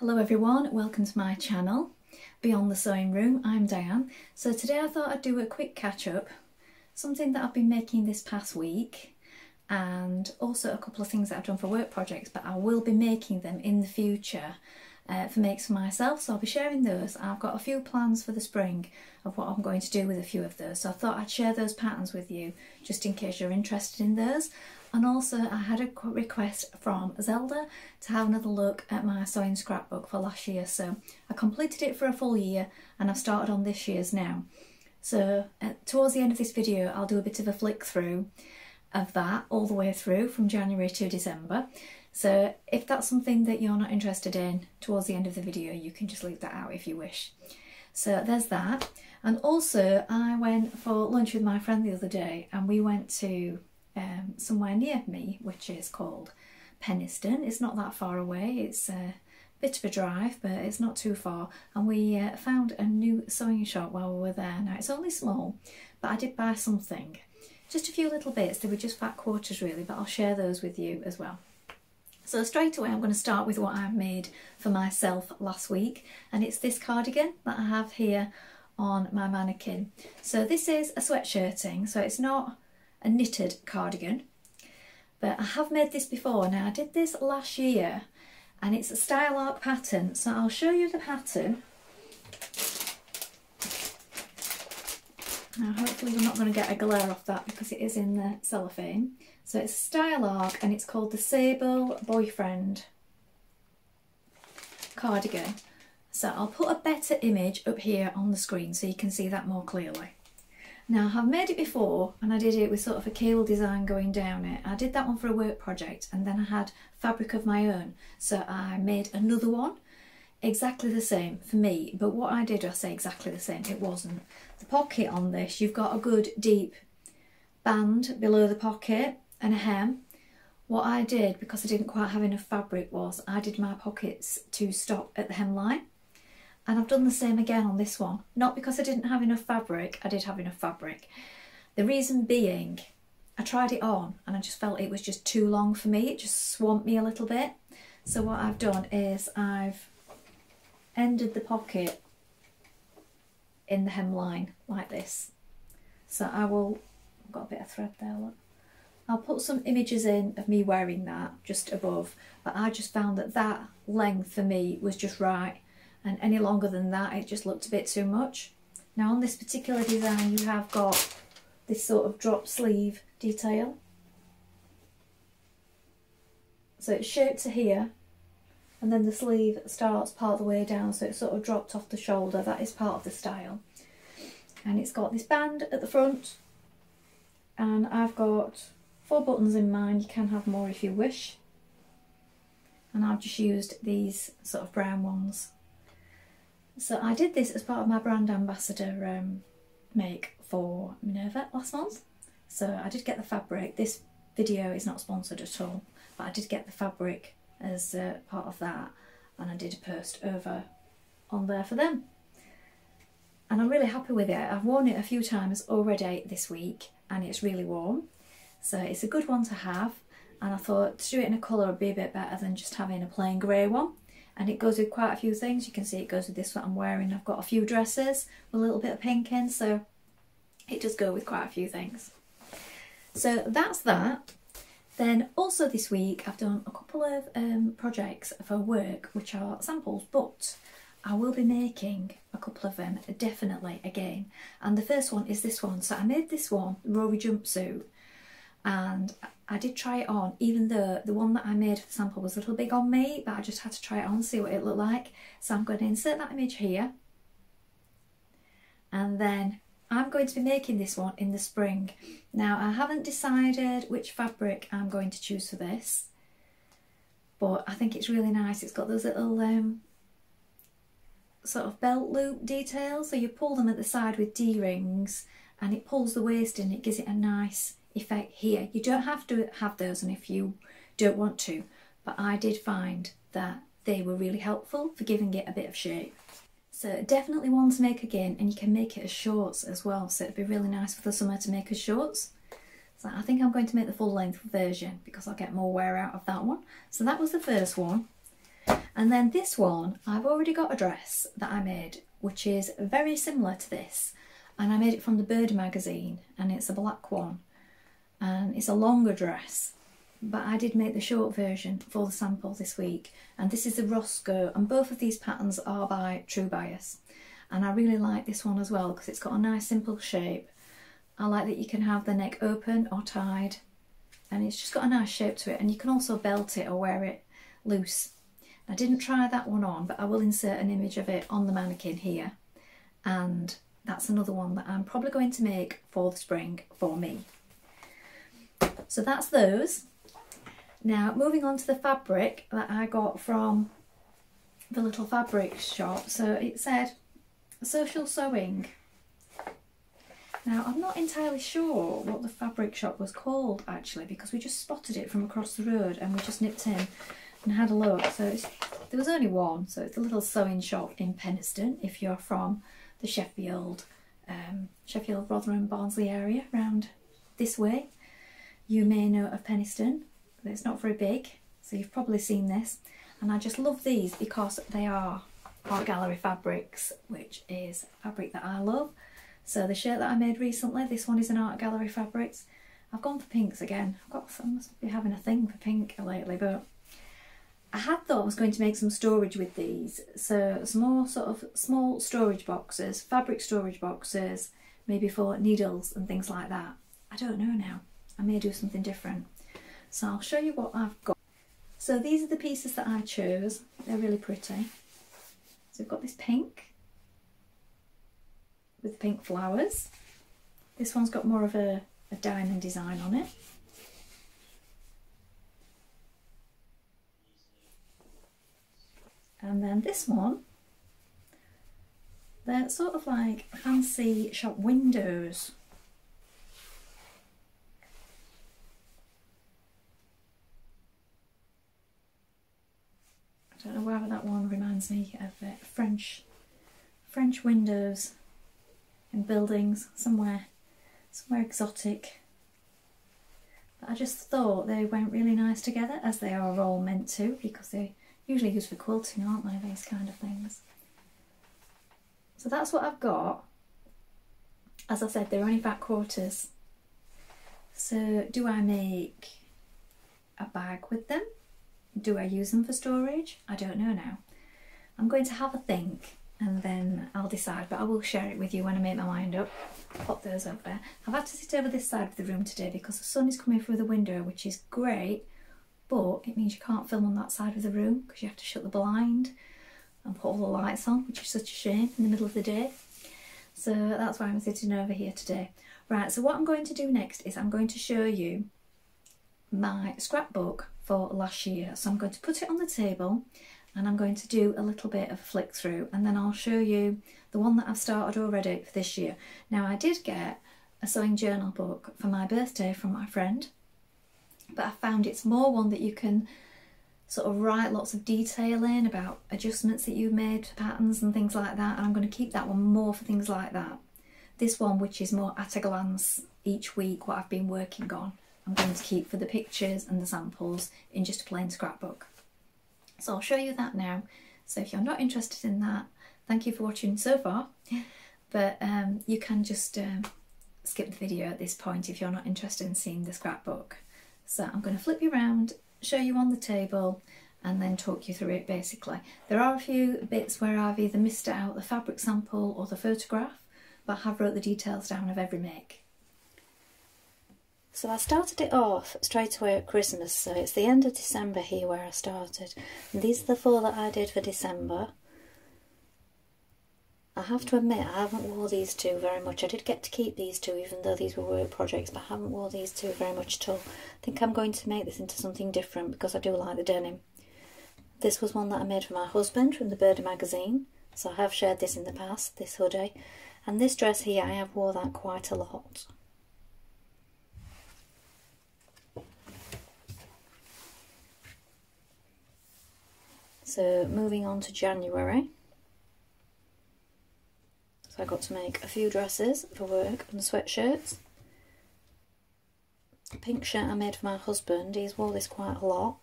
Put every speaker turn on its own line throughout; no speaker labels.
Hello everyone, welcome to my channel, Beyond the Sewing Room. I'm Diane. So today I thought I'd do a quick catch up, something that I've been making this past week and also a couple of things that I've done for work projects, but I will be making them in the future for makes for myself, so I'll be sharing those. I've got a few plans for the spring of what I'm going to do with a few of those, so I thought I'd share those patterns with you just in case you're interested in those. And also I had a request from Zelda to have another look at my sewing scrapbook for last year, so I completed it for a full year and I've started on this year's now. So towards the end of this video I'll do a bit of a flick through of that all the way through from January to December. So if that's something that you're not interested in towards the end of the video, you can just leave that out if you wish. So there's that. And also I went for lunch with my friend the other day and we went to somewhere near me, which is called Penistone. It's not that far away, it's a bit of a drive, but it's not too far, and we found a new sewing shop while we were there. Now it's only small, but I did buy something, just a few little bits. They were just fat quarters really, but I'll share those with you as well. So straight away I'm going to start with what I made for myself last week, and it's this cardigan that I have here on my mannequin. So this is a sweatshirting, so it's not a knitted cardigan, but I have made this before. Now I did this last year and it's a style arc pattern, so I'll show you the pattern. Now hopefully we're not going to get a glare off that because it is in the cellophane. So it's style arc and it's called the Sable boyfriend cardigan. So I'll put a better image up here on the screen so you can see that more clearly. Now I've made it before and I did it with sort of a cable design going down it. I did that one for a work project and then I had fabric of my own, so I made another one exactly the same for me. But what I did, I say exactly the same, it wasn't. The pocket on this, you've got a good deep band below the pocket and a hem. What I did, because I didn't quite have enough fabric, was I did my pockets to stop at the hemline. And I've done the same again on this one. Not because I didn't have enough fabric, I did have enough fabric. The reason being, I tried it on and I just felt it was just too long for me. It just swamped me a little bit. So what I've done is I've ended the pocket in the hemline like this. So I've got a bit of thread there, look. I'll put some images in of me wearing that just above, but I just found that that length for me was just right. And any longer than that it just looked a bit too much. Now on this particular design you have got this sort of drop sleeve detail. So it's shaped to here and then the sleeve starts part of the way down, so it's sort of dropped off the shoulder. That is part of the style. And it's got this band at the front and I've got 4 buttons in mine. You can have more if you wish. And I've just used these sort of brown ones. So I did this as part of my brand ambassador make for Minerva last month. So I did get the fabric. This video is not sponsored at all, but I did get the fabric as part of that, and I did a post over on there for them. And I'm really happy with it. I've worn it a few times already this week and it's really warm. So it's a good one to have, and I thought to do it in a colour would be a bit better than just having a plain grey one. And it goes with quite a few things. You can see it goes with this what I'm wearing. I've got a few dresses with a little bit of pink in, so it does go with quite a few things. So that's that. Then also this week I've done a couple of projects for work which are samples, but I will be making a couple of them definitely again. And the first one is this one. So I made this one, the Rory jumpsuit, and I did try it on, even though the one that I made for the sample was a little big on me, but I just had to try it on, see what it looked like. So I'm going to insert that image here. And then I'm going to be making this one in the spring. Now I haven't decided which fabric I'm going to choose for this, but I think it's really nice. It's got those little sort of belt loop details. So you pull them at the side with D-rings and it pulls the waist in, it gives it a nice effect here. You don't have to have those, and if you don't want to, but I did find that they were really helpful for giving it a bit of shape. So definitely one to make again, and you can make it as shorts as well, so it'd be really nice for the summer to make as shorts. So I think I'm going to make the full length version because I'll get more wear out of that one. So that was the first one. And then this one, I've already got a dress that I made, which is very similar to this. And I made it from the Bird magazine, and it's a black one. And it's a longer dress, but I did make the short version for the sample this week. And this is the Rosco, and both of these patterns are by True Bias. And I really like this one as well because it's got a nice simple shape. I like that you can have the neck open or tied, and it's just got a nice shape to it, and you can also belt it or wear it loose. I didn't try that one on, but I will insert an image of it on the mannequin here, and that's another one that I'm probably going to make for the spring for me. So that's those. Now moving on to the fabric that I got from the little fabric shop. So it said social sewing. Now I'm not entirely sure what the fabric shop was called actually, because we just spotted it from across the road and we just nipped in and had a look. So there was only one, so it's a little sewing shop in Penistone if you're from the Sheffield, Rotherham, Barnsley area around this way. You may know of Penistone. It's not very big, so you've probably seen this. And I just love these because they are art gallery fabrics, which is fabric that I love. So the shirt that I made recently, this one is an art gallery fabrics. I've gone for pinks again. I must be having a thing for pink lately, but I had thought I was going to make some storage with these. So some more sort of small storage boxes, fabric storage boxes, maybe for needles and things like that. I don't know now. I may do something different. So I'll show you what I've got. So these are the pieces that I chose. They're really pretty. So we've got this pink with pink flowers. This one's got more of a diamond design on it. And then this one, they're sort of like fancy shop windows. I don't know why that one reminds me of French windows in buildings somewhere exotic. But I just thought they went really nice together, as they are all meant to, because they're usually used for quilting, aren't they, these kind of things. So that's what I've got. As I said, they're only fat quarters. So do I make a bag with them? Do I use them for storage? I don't know now. I'm going to have a think and then I'll decide, but I will share it with you when I make my mind up. Pop those over there. I've had to sit over this side of the room today because the sun is coming through the window, which is great, but it means you can't film on that side of the room because you have to shut the blind and put all the lights on, which is such a shame in the middle of the day. So that's why I'm sitting over here today. Right, so what I'm going to do next is I'm going to show you my scrapbook for last year. So I'm going to put it on the table and I'm going to do a little bit of a flick through, and then I'll show you the one that I've started already for this year. Now I did get a sewing journal book for my birthday from my friend, but I found it's more one that you can sort of write lots of detail in about adjustments that you've made to patterns and things like that, and I'm going to keep that one more for things like that. This one, which is more at a glance each week what I've been working on, I'm going to keep for the pictures and the samples in just a plain scrapbook. So I'll show you that now. So if you're not interested in that, thank you for watching so far, but you can just skip the video at this point if you're not interested in seeing the scrapbook. So I'm going to flip you around, show you on the table, and then talk you through it basically. There are a few bits where I've either missed out the fabric sample or the photograph, but I have wrote the details down of every make. So I started it off straight away at Christmas, so it's the end of December here where I started. And these are the 4 that I did for December. I have to admit I haven't wore these 2 very much. I did get to keep these 2 even though these were work projects, but I haven't wore these 2 very much at all. I think I'm going to make this into something different because I do like the denim. This was one that I made for my husband from the Bird magazine, so I have shared this in the past, this hoodie. And this dress here, I have wore that quite a lot. So moving on to January. So I got to make a few dresses for work and sweatshirts. The pink shirt I made for my husband, he's wore this quite a lot.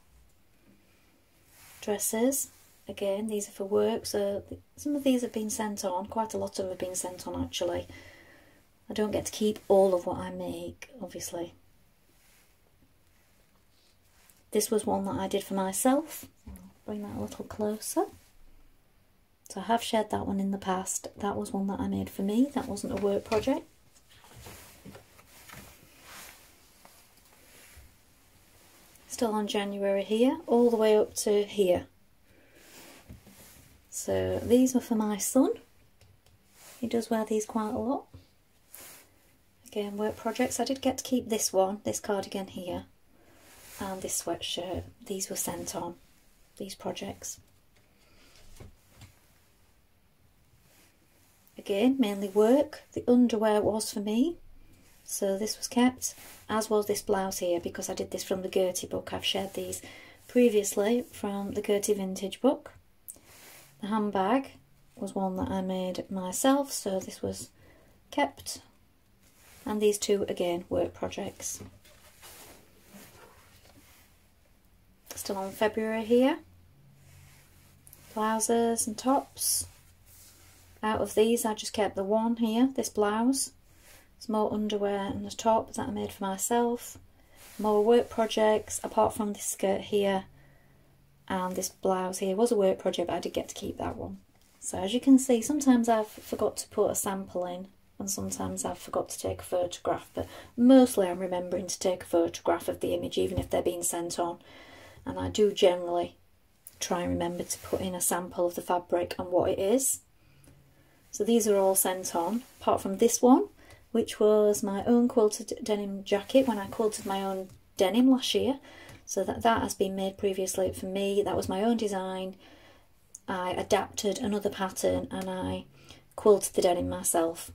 Dresses, Again, these are for work, so some of these have been sent on. Quite a lot of them have been sent on actually. I don't get to keep all of what I make, obviously. This was one that I did for myself. I'll bring that a little closer. So I have shared that one in the past. That was one that I made for me. That wasn't a work project. Still on January here, all the way up to here. So these were for my son. He does wear these quite a lot. Again, work projects. I did get to keep this one, this cardigan here, and this sweatshirt. These were sent on, these projects. Again, mainly work. The underwear was for me, so this was kept, as was this blouse here, because I did this from the Gertie book. I've shared these previously from the Gertie vintage book. The handbag was one that I made myself, so this was kept. And these two, again, work projects. Still on February here. Blouses and tops. Out of these, I just kept the one here, this blouse. Some more underwear and the top that I made for myself. More work projects, apart from this skirt here. And this blouse here was a work project, but I did get to keep that one. So as you can see, sometimes I've forgot to put a sample in, and sometimes I've forgot to take a photograph, but mostly I'm remembering to take a photograph of the image, even if they're being sent on. And I do generally try and remember to put in a sample of the fabric and what it is. So these are all sent on, apart from this one, which was my own quilted denim jacket when I quilted my own denim last year. So that has been made previously for me. That was my own design. I adapted another pattern and I quilted the denim myself.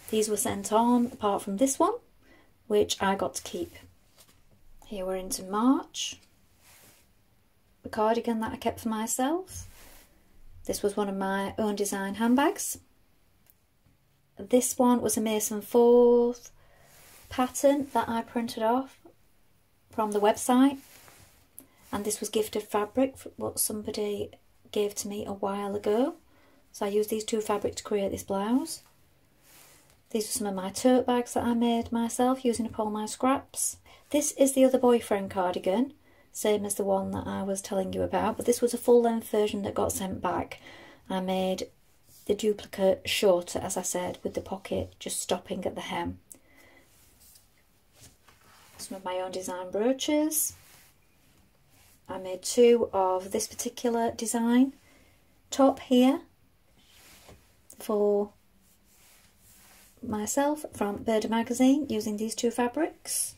These were sent on, apart from this one, which I got to keep. Here we're into March. The cardigan that I kept for myself. This was one of my own design handbags. This one was a Mason 4th pattern that I printed off from the website, and this was gifted fabric, what somebody gave to me a while ago. So I used these two fabrics to create this blouse. These are some of my tote bags that I made myself using up all my scraps. This is the other boyfriend cardigan, same as the one that I was telling you about, but this was a full-length version that got sent back. I made the duplicate shorter, as I said, with the pocket just stopping at the hem. Some of my own design brooches. I made two of this particular design. Top here for myself from Birder magazine using these two fabrics.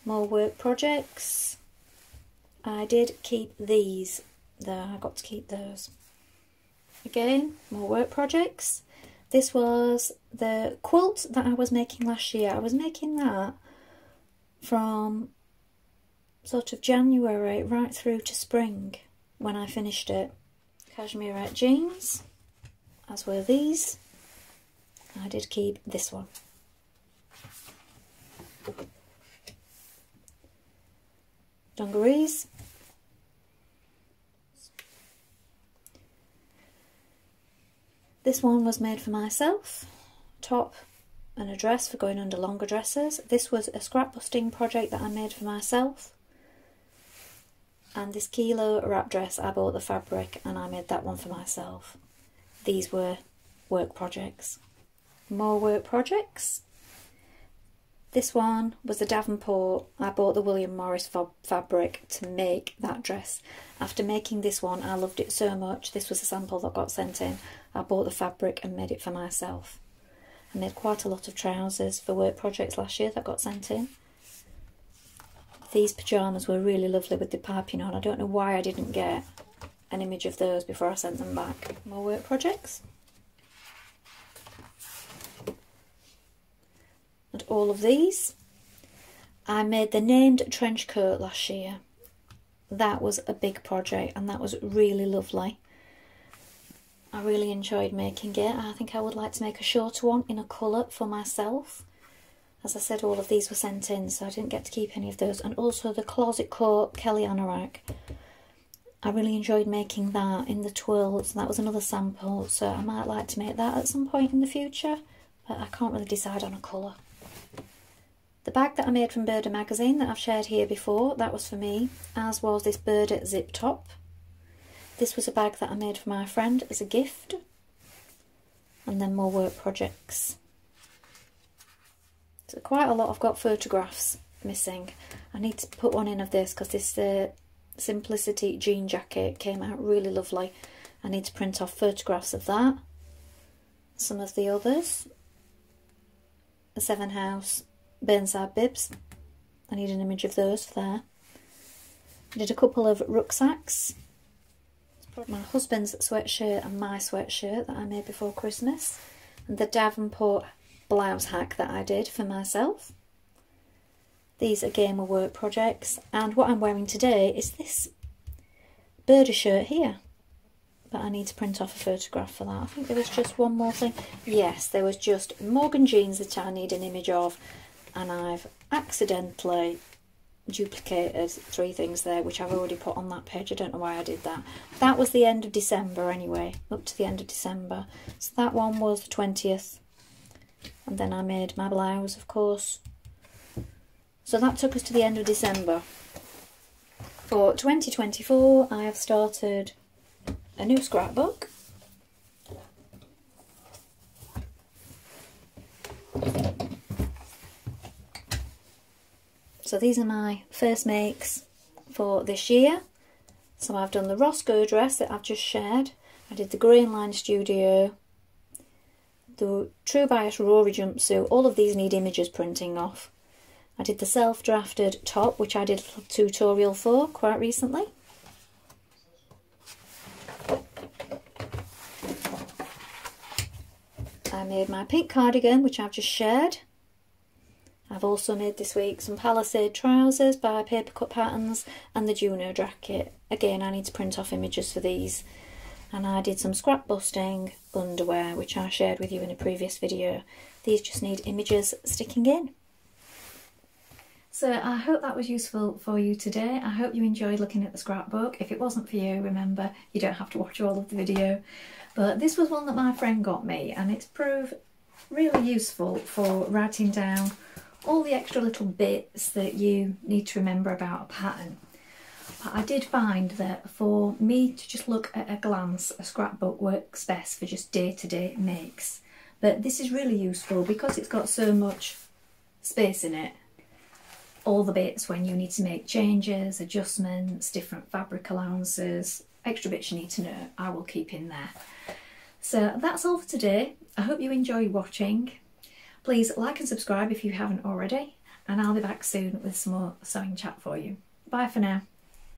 More work projects. I did keep these there, I got to keep those. Again, more work projects. This was the quilt that I was making last year. I was making that from sort of January right through to spring when I finished it. Cashmere jeans, as were these. I did keep this one. Dungarees. This one was made for myself. Top and a dress for going under longer dresses. This was a scrap busting project that I made for myself. And this kilo wrap dress, I bought the fabric and I made that one for myself. These were work projects. More work projects. This one was the Davenport. I bought the William Morris fabric to make that dress. After making this one, I loved it so much. This was a sample that got sent in. I bought the fabric and made it for myself. I made quite a lot of trousers for work projects last year that got sent in. These pyjamas were really lovely with the piping on. I don't know why I didn't get an image of those before I sent them back. More work projects. And all of these. I made the named trench coat last year. That was a big project and that was really lovely. I really enjoyed making it. I think I would like to make a shorter one in a colour for myself. As I said, all of these were sent in, so I didn't get to keep any of those. And also the closet coat Kelly anorak. I really enjoyed making that in the twills. That was another sample, so I might like to make that at some point in the future, but I can't really decide on a colour. The bag that I made from Birder magazine that I've shared here before, that was for me, as was this Birder zip top. This was a bag that I made for my friend as a gift. And then more work projects. So quite a lot. I've got photographs missing. I need to put one in of this because this Simplicity jean jacket came out really lovely. I need to print off photographs of that. Some of the others. The Seven House Burnside bibs. I need an image of those for there. I did a couple of rucksacks. My husband's sweatshirt and my sweatshirt that I made before Christmas, and the Davenport blouse hack that I did for myself. These again were work projects, and what I'm wearing today is this Birder shirt here, but I need to print off a photograph for that. I think there was just one more thing. Yes, there was just Morgan jeans that I need an image of, and I've accidentally duplicated 3 things there, which I've already put on that page. I don't know why I did that. That was the end of December anyway, up to the end of December. So that one was the 20th. And then I made my blouse, of course. So that took us to the end of December. For 2024, I have started a new scrapbook. So these are my first makes for this year. So I've done the Rosco dress that I've just shared. I did the Green Line Studio, the True Bias Rory jumpsuit. All of these need images printing off. I did the self-drafted top, which I did a tutorial for quite recently. I made my pink cardigan, which I've just shared. I've also made this week some Palisade trousers by Paper Cut Patterns and the Juno jacket. Again, I need to print off images for these. And I did some scrap busting underwear, which I shared with you in a previous video. These just need images sticking in. So I hope that was useful for you today. I hope you enjoyed looking at the scrapbook. If it wasn't for you, remember, you don't have to watch all of the video. But this was one that my friend got me, and it's proved really useful for writing down all the extra little bits that you need to remember about a pattern. But I did find that for me to just look at a glance, a scrapbook works best for just day-to-day makes. But this is really useful because it's got so much space in it. All the bits when you need to make changes, adjustments, different fabric allowances, extra bits you need to know, I will keep in there. So that's all for today. I hope you enjoy watching. Please like and subscribe if you haven't already, and I'll be back soon with some more sewing chat for you. Bye for now.